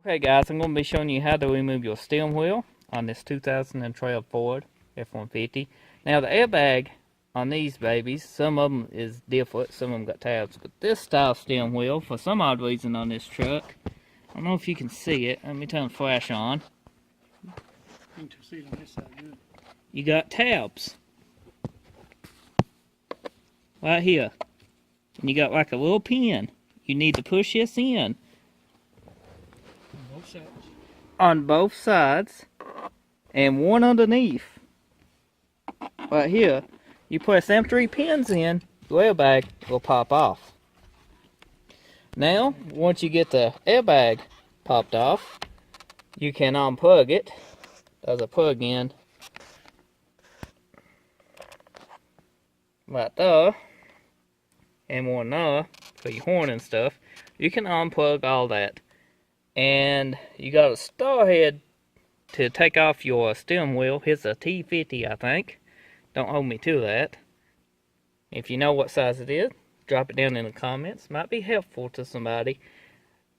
Okay guys, I'm going to be showing you how to remove your steering wheel on this 2012 Ford F150. Now the airbag on these babies, some of them is different, some of them got tabs, but this style steering wheel, for some odd reason on this truck, I don't know if you can see it, let me turn the flash on. You can see it on this side, good. You got tabs right here, and you got like a little pin. You need to push this in on both sides and one underneath right here. You press them 3 pins in, the airbag will pop off. Now once you get the airbag popped off, you can unplug it. There's a plug in right there and one there for your horn and stuff. You can unplug all that, and you got a star head to take off your steering wheel. It's a T50, I think. Don't hold me to that. If you know what size it is, drop it down in the comments. Might be helpful to somebody.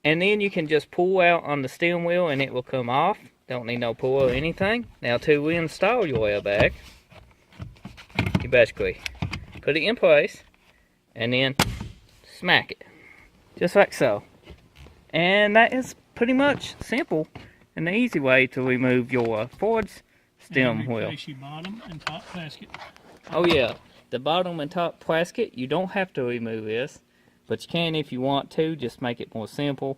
And then you can just pull out on the steering wheel and it will come off. Don't need no pull or anything. Now to reinstall your airbag, you basically put it in place and then smack it. Just like so. And that is pretty much simple and the easy way to remove your Ford's steering wheel. Bottom and top plastic. Oh yeah, the bottom and top plastic, you don't have to remove this, but you can if you want to, just make it more simple.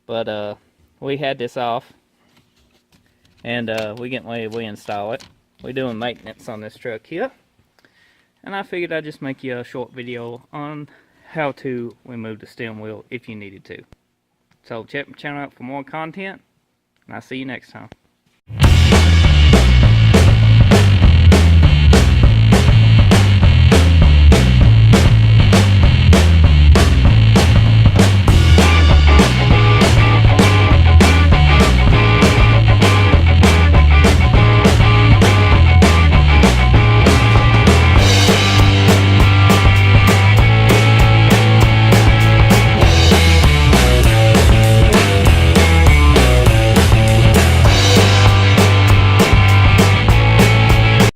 But we had this off, and we getting ready to reinstall it. We're doing maintenance on this truck here, and I figured I'd just make you a short video on how to remove the steering wheel if you needed to. So check my channel out for more content, and I'll see you next time.